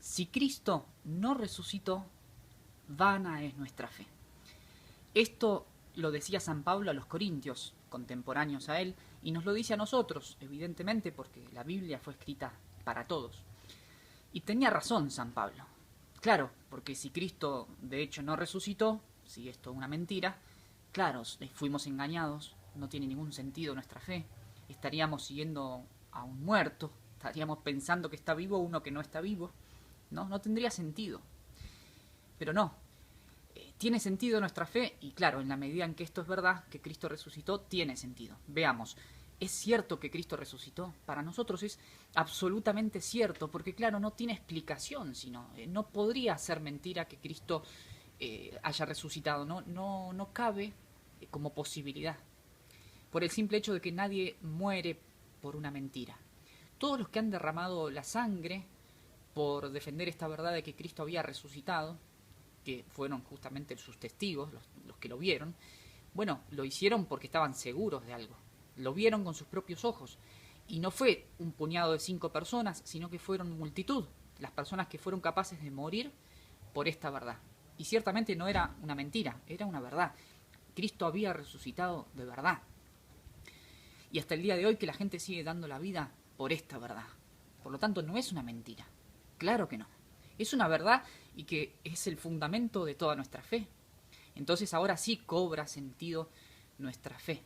Si Cristo no resucitó, vana es nuestra fe. Esto lo decía San Pablo a los corintios, contemporáneos a él, y nos lo dice a nosotros, evidentemente, porque la Biblia fue escrita para todos. Y tenía razón San Pablo. Claro, porque si Cristo de hecho no resucitó, si esto es una mentira, claro, fuimos engañados, no tiene ningún sentido nuestra fe, estaríamos siguiendo a un muerto, estaríamos pensando que está vivo uno que no está vivo, no tendría sentido. Pero no, tiene sentido nuestra fe y claro, en la medida en que esto es verdad, que Cristo resucitó, tiene sentido. Veamos, ¿es cierto que Cristo resucitó? Para nosotros es absolutamente cierto, porque claro, no tiene explicación, sino no podría ser mentira que Cristo haya resucitado, no cabe como posibilidad, por el simple hecho de que nadie muere por una mentira. Todos los que han derramado la sangre por defender esta verdad de que Cristo había resucitado, que fueron justamente sus testigos, los que lo vieron, bueno, lo hicieron porque estaban seguros de algo. Lo vieron con sus propios ojos. Y no fue un puñado de 5 personas, sino que fueron multitud, las personas que fueron capaces de morir por esta verdad. Y ciertamente no era una mentira, era una verdad. Cristo había resucitado de verdad. Y hasta el día de hoy que la gente sigue dando la vida por esta verdad. Por lo tanto, no es una mentira. Claro que no. Es una verdad y que es el fundamento de toda nuestra fe. Entonces ahora sí cobra sentido nuestra fe.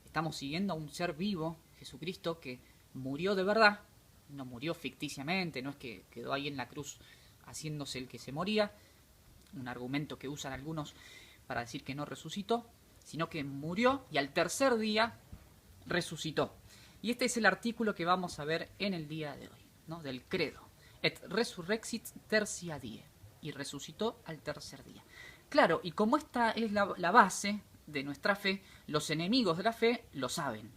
Estamos siguiendo a un ser vivo, Jesucristo, que murió de verdad, no murió ficticiamente, no es que quedó ahí en la cruz haciéndose el que se moría, un argumento que usan algunos para decir que no resucitó, sino que murió y al tercer día resucitó. Y este es el artículo que vamos a ver en el día de hoy, ¿no? Del credo. Et resurrexit tertia die. Y resucitó al tercer día. Claro, y como esta es la base de nuestra fe, los enemigos de la fe lo saben.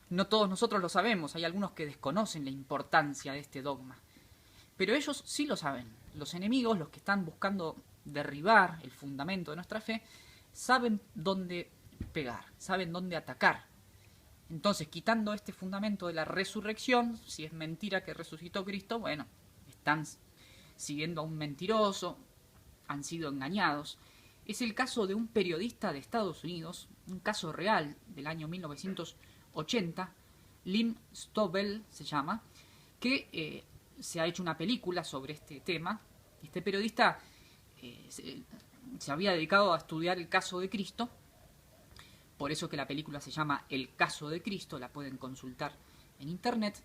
No todos nosotros lo sabemos, hay algunos que desconocen la importancia de este dogma. Pero ellos sí lo saben. Los enemigos, los que están buscando derribar el fundamento de nuestra fe, saben dónde pegar, saben dónde atacar. Entonces, quitando este fundamento de la resurrección, si es mentira que resucitó Cristo, bueno, están siguiendo a un mentiroso, han sido engañados. Es el caso de un periodista de Estados Unidos, un caso real del año 1980, Lim Stovell se llama, que se ha hecho una película sobre este tema. Este periodista se había dedicado a estudiar el caso de Cristo, por eso que la película se llama El caso de Cristo, la pueden consultar en internet,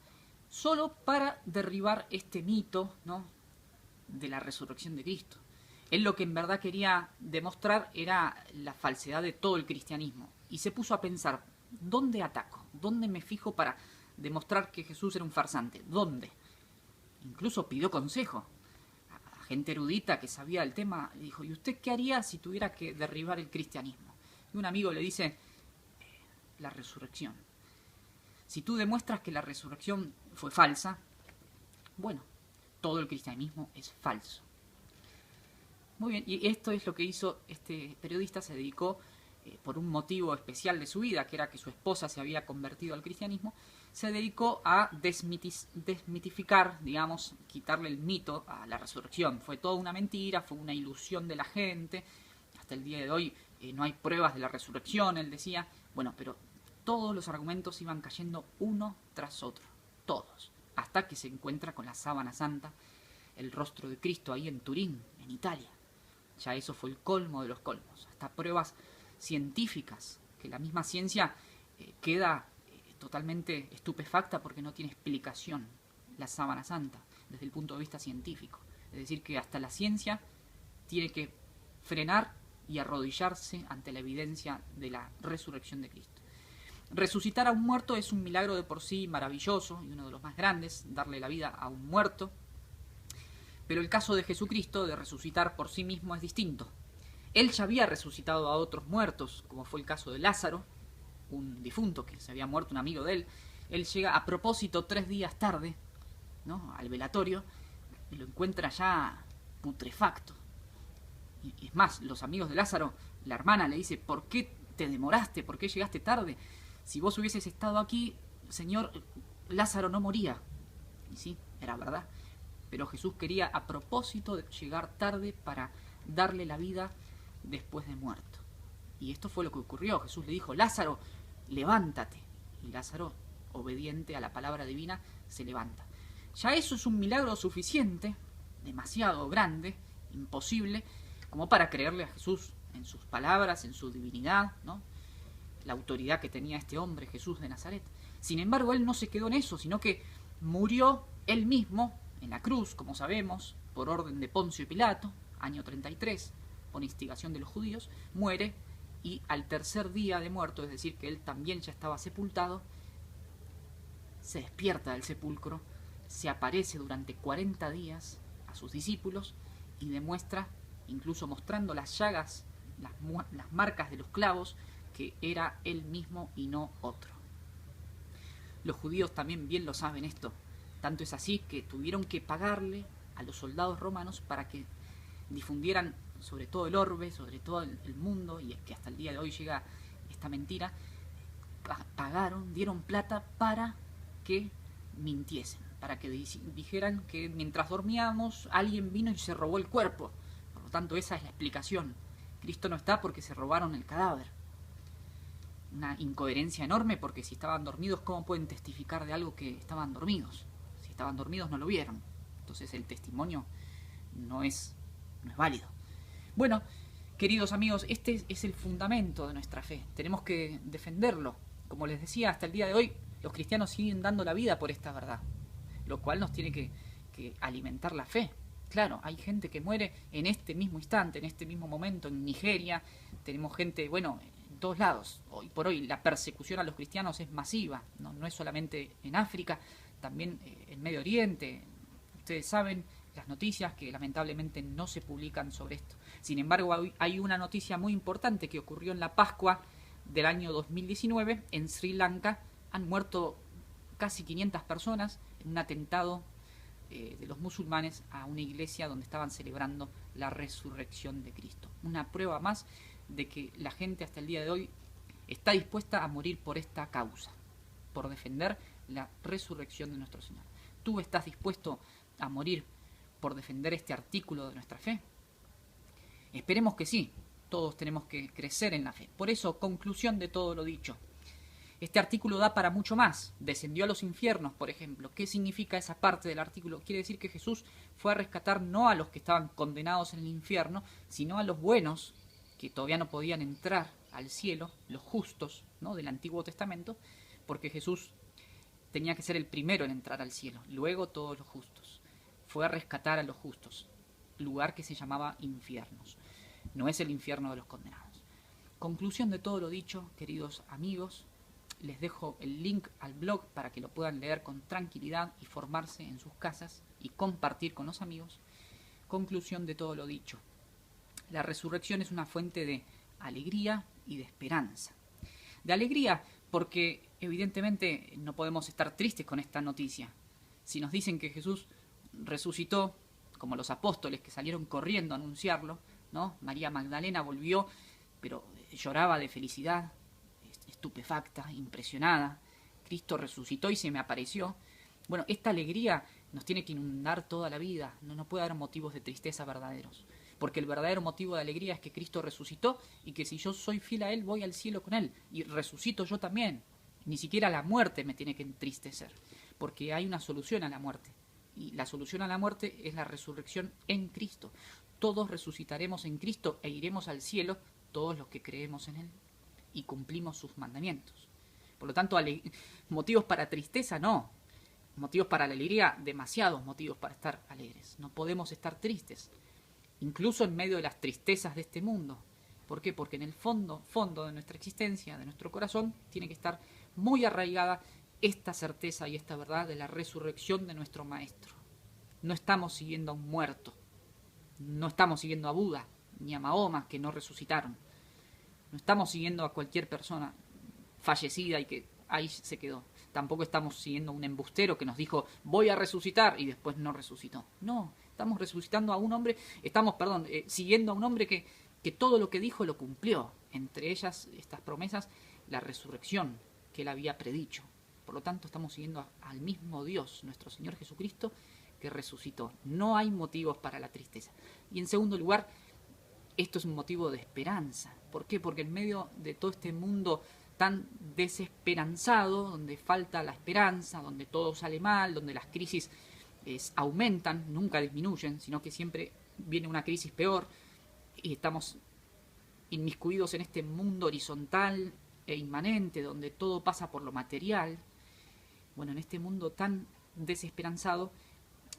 solo para derribar este mito, ¿no?, de la resurrección de Cristo. Él lo que en verdad quería demostrar era la falsedad de todo el cristianismo. Y se puso a pensar, ¿dónde ataco? ¿Dónde me fijo para demostrar que Jesús era un farsante? ¿Dónde? Incluso pidió consejo a gente erudita que sabía del tema. Le dijo, ¿y usted qué haría si tuviera que derribar el cristianismo? Y un amigo le dice, la resurrección. Si tú demuestras que la resurrección fue falsa, bueno, todo el cristianismo es falso. Muy bien, y esto es lo que hizo este periodista. Se dedicó, por un motivo especial de su vida, que era que su esposa se había convertido al cristianismo, se dedicó a desmitificar, digamos, quitarle el mito a la resurrección. Fue toda una mentira, fue una ilusión de la gente. Hasta el día de hoy no hay pruebas de la resurrección, él decía. Bueno, pero todos los argumentos iban cayendo uno tras otro, todos, hasta que se encuentra con la sábana santa, el rostro de Cristo ahí en Turín, en Italia. Ya eso fue el colmo de los colmos. Hasta pruebas científicas, que la misma ciencia queda totalmente estupefacta porque no tiene explicación la sábana santa desde el punto de vista científico. Es decir, que hasta la ciencia tiene que frenar y arrodillarse ante la evidencia de la resurrección de Cristo. Resucitar a un muerto es un milagro de por sí maravilloso y uno de los más grandes, darle la vida a un muerto. Pero el caso de Jesucristo, de resucitar por sí mismo, es distinto. Él ya había resucitado a otros muertos, como fue el caso de Lázaro, un difunto que se había muerto, un amigo de él. Él llega a propósito 3 días tarde, ¿no?, al velatorio, y lo encuentra ya putrefacto. Y es más, los amigos de Lázaro, la hermana le dice, ¿por qué te demoraste? ¿Por qué llegaste tarde? Si vos hubieses estado aquí, Señor, Lázaro no moría. Y sí, era verdad. Pero Jesús quería a propósito de llegar tarde para darle la vida después de muerto. Y esto fue lo que ocurrió. Jesús le dijo: Lázaro, levántate. Y Lázaro, obediente a la palabra divina, se levanta. Ya eso es un milagro suficiente, demasiado grande, imposible, como para creerle a Jesús en sus palabras, en su divinidad, ¿no? La autoridad que tenía este hombre, Jesús de Nazaret. Sin embargo, él no se quedó en eso, sino que murió él mismo en la cruz, como sabemos, por orden de Poncio Pilato, año 33, por instigación de los judíos, muere, y al tercer día de muerto, es decir, que él también ya estaba sepultado, se despierta del sepulcro, se aparece durante 40 días a sus discípulos y demuestra, incluso mostrando las llagas, las marcas de los clavos, que era él mismo y no otro. Los judíos también bien lo saben esto. Tanto es así que tuvieron que pagarle a los soldados romanos para que difundieran sobre todo el orbe, sobre todo el mundo, y es que hasta el día de hoy llega esta mentira. Pagaron, dieron plata para que mintiesen, para que dijeran que mientras dormíamos alguien vino y se robó el cuerpo. Por lo tanto, esa es la explicación. Cristo no está porque se robaron el cadáver. Una incoherencia enorme, porque si estaban dormidos, ¿cómo pueden testificar de algo que estaban dormidos? Si estaban dormidos no lo vieron. Entonces el testimonio no es válido. Bueno, queridos amigos, este es el fundamento de nuestra fe. Tenemos que defenderlo. Como les decía, hasta el día de hoy los cristianos siguen dando la vida por esta verdad, lo cual nos tiene que alimentar la fe. Claro, hay gente que muere en este mismo instante, en este mismo momento, en Nigeria. Tenemos gente, bueno, en todos lados. Hoy por hoy la persecución a los cristianos es masiva, no es solamente en África, también en Medio Oriente. Ustedes saben las noticias que lamentablemente no se publican sobre esto. Sin embargo, hay una noticia muy importante que ocurrió en la Pascua del año 2019 en Sri Lanka. Han muerto casi 500 personas en un atentado de los musulmanes a una iglesia donde estaban celebrando la resurrección de Cristo. Una prueba más de que la gente hasta el día de hoy está dispuesta a morir por esta causa, por defender la resurrección de nuestro Señor. ¿Tú estás dispuesto a morir por defender este artículo de nuestra fe? Esperemos que sí. Todos tenemos que crecer en la fe. Por eso, conclusión de todo lo dicho. Este artículo da para mucho más. Descendió a los infiernos, por ejemplo. ¿Qué significa esa parte del artículo? Quiere decir que Jesús fue a rescatar no a los que estaban condenados en el infierno, sino a los buenos, que todavía no podían entrar al cielo, los justos, ¿no?, del Antiguo Testamento, porque Jesús tenía que ser el primero en entrar al cielo, luego todos los justos. Fue a rescatar a los justos, lugar que se llamaba infiernos. No es el infierno de los condenados. Conclusión de todo lo dicho, queridos amigos, les dejo el link al blog para que lo puedan leer con tranquilidad y formarse en sus casas y compartir con los amigos. Conclusión de todo lo dicho. La resurrección es una fuente de alegría y de esperanza. De alegría porque evidentemente no podemos estar tristes con esta noticia. Si nos dicen que Jesús resucitó, como los apóstoles que salieron corriendo a anunciarlo, ¿no? María Magdalena volvió, pero lloraba de felicidad, estupefacta, impresionada. Cristo resucitó y se me apareció. Bueno, esta alegría nos tiene que inundar toda la vida. No puede haber motivos de tristeza verdaderos. Porque el verdadero motivo de alegría es que Cristo resucitó y que si yo soy fiel a Él, voy al cielo con Él. Y resucito yo también. Ni siquiera la muerte me tiene que entristecer. Porque hay una solución a la muerte. Y la solución a la muerte es la resurrección en Cristo. Todos resucitaremos en Cristo e iremos al cielo, todos los que creemos en Él y cumplimos sus mandamientos. Por lo tanto, motivos para tristeza no. Motivos para la alegría, demasiados motivos para estar alegres. No podemos estar tristes, incluso en medio de las tristezas de este mundo. ¿Por qué? Porque en el fondo de nuestra existencia, de nuestro corazón, tiene que estar muy arraigada esta certeza y esta verdad de la resurrección de nuestro Maestro. No estamos siguiendo a un muerto. No estamos siguiendo a Buda ni a Mahoma, que no resucitaron. No estamos siguiendo a cualquier persona fallecida y que ahí se quedó. Tampoco estamos siguiendo a un embustero que nos dijo voy a resucitar y después no resucitó. No, estamos resucitando a un hombre, siguiendo a un hombre que todo lo que dijo lo cumplió. Entre ellas, estas promesas, la resurrección que él había predicho. Por lo tanto, estamos siguiendo al mismo Dios, nuestro Señor Jesucristo, que resucitó. No hay motivos para la tristeza. Y en segundo lugar, esto es un motivo de esperanza. ¿Por qué? Porque en medio de todo este mundo tan desesperanzado, donde falta la esperanza, donde todo sale mal, donde las crisis aumentan, nunca disminuyen, sino que siempre viene una crisis peor, y estamos inmiscuidos en este mundo horizontal e inmanente, donde todo pasa por lo material. Bueno, en este mundo tan desesperanzado,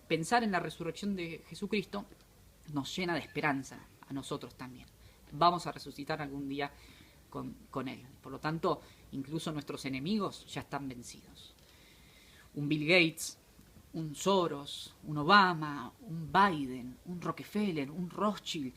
pensar en la resurrección de Jesucristo nos llena de esperanza a nosotros también. Vamos a resucitar algún día con Él. Por lo tanto, incluso nuestros enemigos ya están vencidos. Un Bill Gates, un Soros, un Obama, un Biden, un Rockefeller, un Rothschild,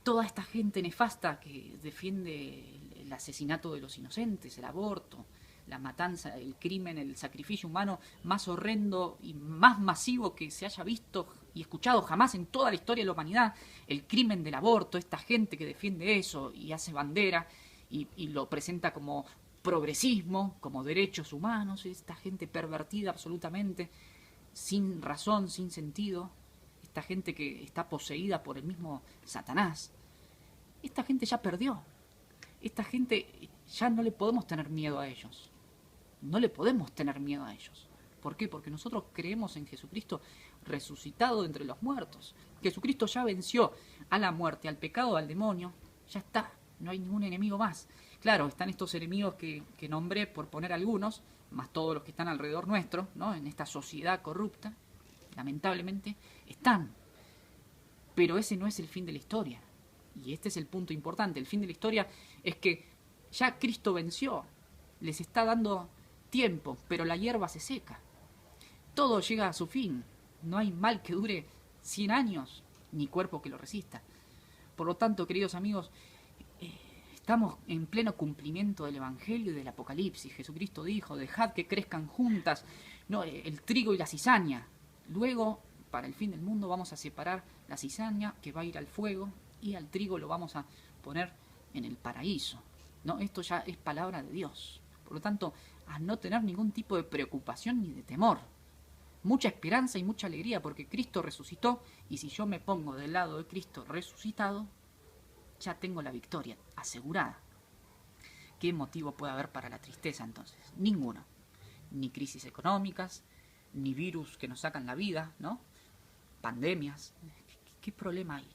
toda esta gente nefasta que defiende el asesinato de los inocentes, el aborto, la matanza, el crimen, el sacrificio humano más horrendo y más masivo que se haya visto y escuchado jamás en toda la historia de la humanidad, el crimen del aborto, esta gente que defiende eso y hace bandera y lo presenta como progresismo, como derechos humanos, esta gente pervertida absolutamente, sin razón, sin sentido, esta gente que está poseída por el mismo Satanás. Esta gente ya perdió. Esta gente ya no le podemos tener miedo a ellos. No le podemos tener miedo a ellos. ¿Por qué? Porque nosotros creemos en Jesucristo resucitado de entre los muertos. Jesucristo ya venció a la muerte, al pecado, al demonio. Ya está. No hay ningún enemigo más. Claro, están estos enemigos que nombré por poner algunos, más todos los que están alrededor nuestro, ¿no? En esta sociedad corrupta, lamentablemente, están. Pero ese no es el fin de la historia. Y este es el punto importante. El fin de la historia es que ya Cristo venció. Les está dando tiempo, pero la hierba se seca. Todo llega a su fin. No hay mal que dure 100 años, ni cuerpo que lo resista. Por lo tanto, queridos amigos, estamos en pleno cumplimiento del Evangelio y del Apocalipsis. Jesucristo dijo, dejad que crezcan juntas, no, el trigo y la cizaña. Luego, para el fin del mundo, vamos a separar la cizaña, que va a ir al fuego, y al trigo lo vamos a poner en el paraíso. ¿No? Esto ya es palabra de Dios. Por lo tanto, a no tener ningún tipo de preocupación ni de temor. Mucha esperanza y mucha alegría, porque Cristo resucitó, y si yo me pongo del lado de Cristo resucitado, ya tengo la victoria asegurada. ¿Qué motivo puede haber para la tristeza entonces? Ninguno. Ni crisis económicas, ni virus que nos sacan la vida, ¿no? Pandemias. ¿Qué problema hay?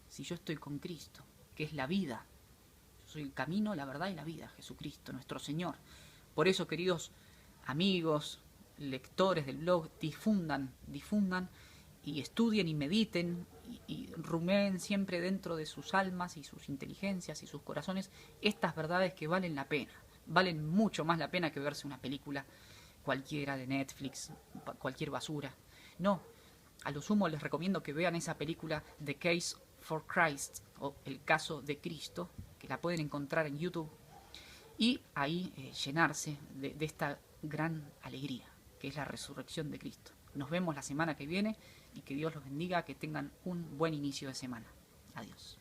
Si yo estoy con Cristo, que es la vida. Yo soy el camino, la verdad y la vida, Jesucristo, nuestro Señor. Por eso, queridos amigos, lectores del blog, difundan y estudien y mediten y rumeen siempre dentro de sus almas y sus inteligencias y sus corazones estas verdades que valen la pena. Valen mucho más la pena que verse una película cualquiera de Netflix, cualquier basura. No, a lo sumo les recomiendo que vean esa película The Case for Christ, o El caso de Cristo, que la pueden encontrar en YouTube, y ahí llenarse de esta gran alegría, que es la resurrección de Cristo. Nos vemos la semana que viene y que Dios los bendiga, que tengan un buen inicio de semana. Adiós.